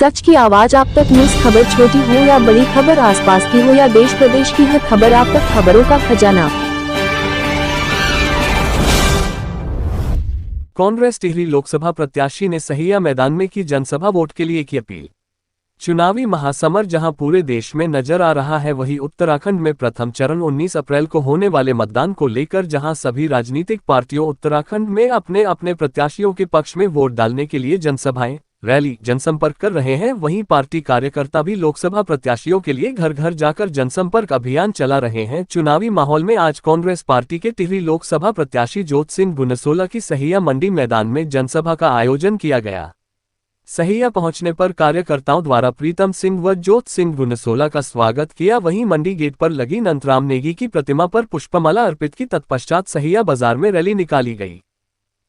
सच की आवाज आप तक। न्यूज खबर छोटी हो या बड़ी, खबर आसपास की हो या देश प्रदेश की, है खबर आप तक, खबरों का खजाना। कांग्रेस टिहरी लोकसभा प्रत्याशी ने सहिया मैदान में की जनसभा, वोट के लिए की अपील। चुनावी महासमर जहां पूरे देश में नजर आ रहा है, वहीं उत्तराखंड में प्रथम चरण 19 अप्रैल को होने वाले मतदान को लेकर जहां सभी राजनीतिक पार्टियों उत्तराखंड में अपने अपने प्रत्याशियों के पक्ष में वोट डालने के लिए जनसभाएं, रैली, जनसंपर्क कर रहे हैं, वहीं पार्टी कार्यकर्ता भी लोकसभा प्रत्याशियों के लिए घर घर जाकर जनसंपर्क अभियान चला रहे हैं। चुनावी माहौल में आज कांग्रेस पार्टी के टिहरी लोकसभा प्रत्याशी जोत सिंह गुनसोला की सहिया मंडी मैदान में जनसभा का आयोजन किया गया। सहिया पहुंचने पर कार्यकर्ताओं द्वारा प्रीतम सिंह व जोत सिंह गुनसोला का स्वागत किया। वहीं मंडी गेट पर लगी नंदराम नेगी की प्रतिमा पर पुष्पमाला अर्पित की। तत्पश्चात सहिया बाजार में रैली निकाली गई।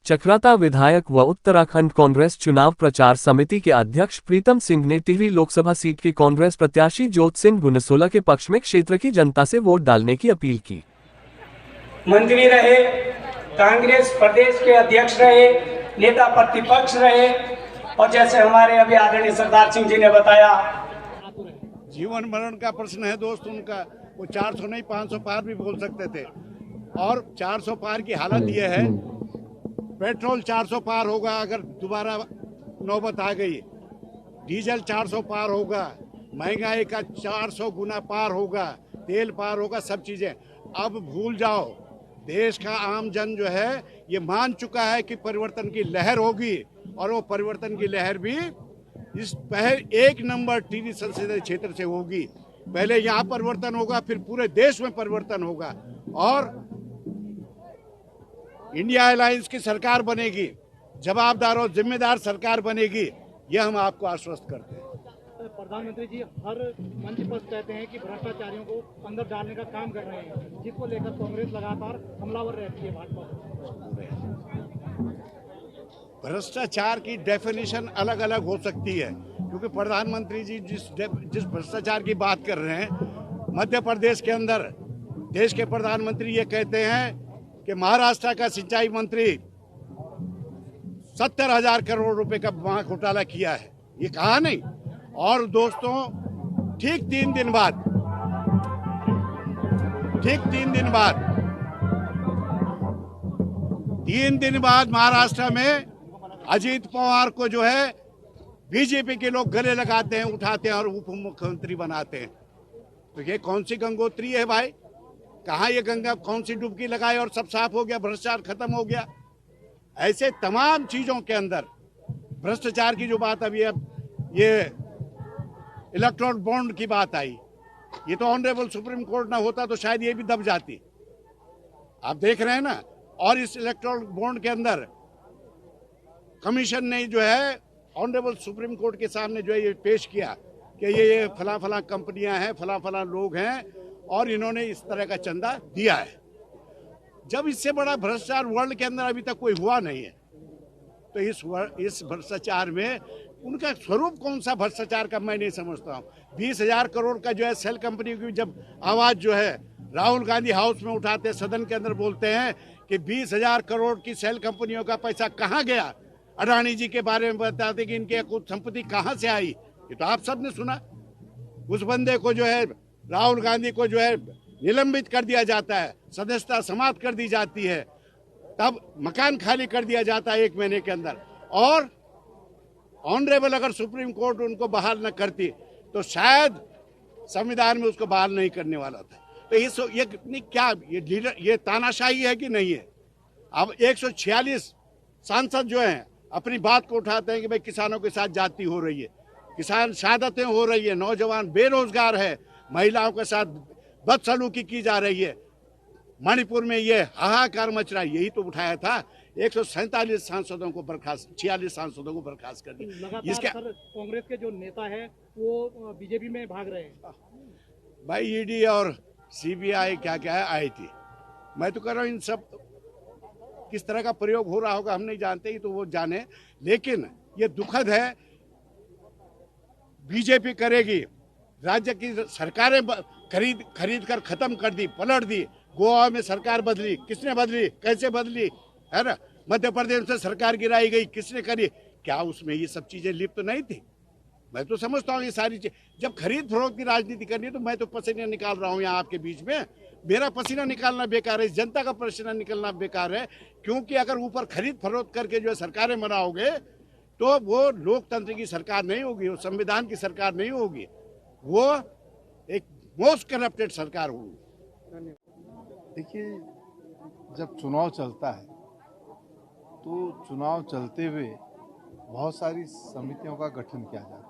चक्राता विधायक व उत्तराखंड कांग्रेस चुनाव प्रचार समिति के अध्यक्ष प्रीतम सिंह ने टिहरी लोकसभा सीट के कांग्रेस प्रत्याशी जोत सिंह गुनसोला के पक्ष में क्षेत्र की जनता से वोट डालने की अपील की। मंत्री रहे, कांग्रेस प्रदेश के अध्यक्ष रहे, नेता प्रतिपक्ष रहे, और जैसे हमारे अभी आदरणीय सरदार सिंह जी ने बताया, जीवन मरण का प्रश्न है दोस्त उनका। वो 400 नहीं 500 पार भी बोल सकते थे, और 400 पार की हालत ये है, पेट्रोल 400 पार होगा अगर दोबारा नौबत आ गई, डीजल 400 पार होगा, महंगाई का 400 गुना पार होगा, तेल पार होगा, सब चीजें अब भूल जाओ। देश का आम जन जो है ये मान चुका है कि परिवर्तन की लहर होगी, और वो परिवर्तन की लहर भी इस एक नंबर टिहरी संसदीय क्षेत्र से होगी। पहले यहाँ परिवर्तन होगा, फिर पूरे देश में परिवर्तन होगा, और इंडिया अलायंस की सरकार बनेगी, जवाबदार और जिम्मेदार सरकार बनेगी, ये हम आपको आश्वस्त करते हैं। प्रधानमंत्री जी हर मंच पर कहते हैं कि भ्रष्टाचारियों को अंदर डालने का काम कर रहे हैं, जिसको लेकर कांग्रेस लगातार हमलावर रहती है भाजपा। भ्रष्टाचार की डेफिनेशन अलग अलग हो सकती है, क्योंकि प्रधानमंत्री जी जिस भ्रष्टाचार की बात कर रहे हैं, मध्य प्रदेश के अंदर देश के प्रधानमंत्री ये कहते हैं कि महाराष्ट्र का सिंचाई मंत्री 70,000 करोड़ रुपए का वहां घोटाला किया है, ये कहा नहीं। और दोस्तों ठीक तीन दिन बाद महाराष्ट्र में अजीत पवार को जो है बीजेपी के लोग गले लगाते हैं, उठाते हैं और उप मुख्यमंत्री बनाते हैं। तो ये कौन सी गंगोत्री है भाई? कहाँ ये गंगा कौन सी डुबकी लगाए और सब साफ हो गया, भ्रष्टाचार खत्म हो गया? ऐसे तमाम चीजों के अंदर भ्रष्टाचार की जो बात अभी अब ये इलेक्ट्रॉन बॉन्ड की बात आई, ये तो ऑनरेबल सुप्रीम कोर्ट ना होता तो शायद ये भी दब जाती। आप देख रहे हैं ना। और इस इलेक्ट्रॉन बॉन्ड के अंदर कमीशन ने जो है ऑनरेबल सुप्रीम कोर्ट के सामने जो है ये पेश किया कि ये फला फला कंपनियां हैं, फला फला लोग हैं, और इन्होंने इस तरह का चंदा दिया है। जब इससे बड़ा भ्रष्टाचार वर्ल्ड के अंदर अभी तक कोई हुआ नहीं है, तो इस भ्रष्टाचार में उनका स्वरूप कौन सा भ्रष्टाचार का मैं नहीं समझता हूँ। 20,000 करोड़ का जो है सेल कंपनी की जब आवाज जो है राहुल गांधी हाउस में उठाते हैं, सदन के अंदर बोलते हैं कि 20,000 करोड़ की सेल कंपनियों का पैसा कहाँ गया, अडानी जी के बारे में बताते कि इनके कुछ संपत्ति कहाँ से आई, ये तो आप सब ने सुना। उस बंदे को जो है राहुल गांधी को जो है निलंबित कर दिया जाता है, सदस्यता समाप्त कर दी जाती है, तब मकान खाली कर दिया जाता है 1 महीने के अंदर, और ऑनरेबल अगर सुप्रीम कोर्ट उनको बहाल न करती तो शायद संविधान में उसको बहाल नहीं करने वाला था। तो ये क्या ये तानाशाही है कि नहीं है? अब 146 सांसद जो हैं अपनी बात को उठाते हैं कि भाई किसानों के साथ जाति हो रही है, किसान शहादतें हो रही है, नौजवान बेरोजगार है, महिलाओं के साथ बदसलूकी की जा रही है, मणिपुर में ये हाहाकार मच रहा है। यही तो उठाया था। 147 सांसदों को बर्खास्त, 46 सांसदों को बर्खास्त कर दिया। इसके कांग्रेस के जो नेता है वो बीजेपी में भाग रहे हैं। भाई ईडी और सीबीआई क्या क्या है, आई थी। मैं तो कह रहा हूँ इन सब किस तरह का प्रयोग हो रहा होगा हम नहीं जानते, ही तो वो जाने। लेकिन ये दुखद है, बीजेपी करेगी, राज्य की सरकारें खरीद कर खत्म कर दी, पलट दी। गोवा में सरकार बदली, किसने बदली, कैसे बदली, है ना? मध्य प्रदेश में सरकार गिराई गई, किसने करी? क्या उसमें ये सब चीजें लिप्त नहीं थी? मैं तो समझता हूँ ये सारी चीज, जब खरीद फरोख्त की राजनीति करनी है तो मैं तो पसीना निकाल रहा हूँ यहाँ आपके बीच में। मेरा पसीना निकालना बेकार है, जनता का पसीना निकलना बेकार है, क्योंकि अगर ऊपर खरीद फरोख्त करके जो है सरकारें बनाओगे तो वो लोकतंत्र की सरकार नहीं होगी, वो संविधान की सरकार नहीं होगी, वो एक मोस्ट करप्टेड सरकार होगी। देखिए, जब चुनाव चलता है तो चुनाव चलते हुए बहुत सारी समितियों का गठन किया जाता है।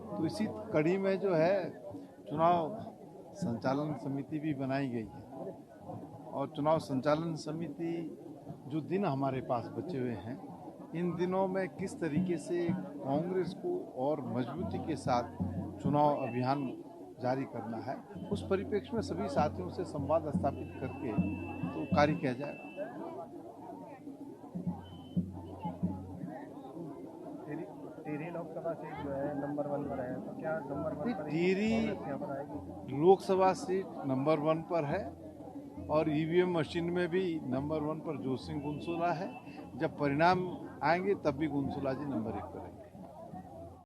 तो इसी कड़ी में जो है चुनाव संचालन समिति भी बनाई गई है, और चुनाव संचालन समिति जो दिन हमारे पास बचे हुए हैं, इन दिनों में किस तरीके से कांग्रेस को और मजबूती के साथ चुनाव अभियान जारी करना है, उस परिप्रेक्ष्य में सभी साथियों से संवाद स्थापित करके तो कार्य किया जाएगा। टिहरी लोकसभा सीट जो है नंबर 1 पर है, तो क्या नंबर 1 पर टिहरी लोकसभा सीट नंबर 1 पर है, और ईवीएम मशीन में भी नंबर 1 पर जोत सिंह गुनसोला है। जब परिणाम आएंगे तब भी गुनसोला जी नंबर 1 पर है।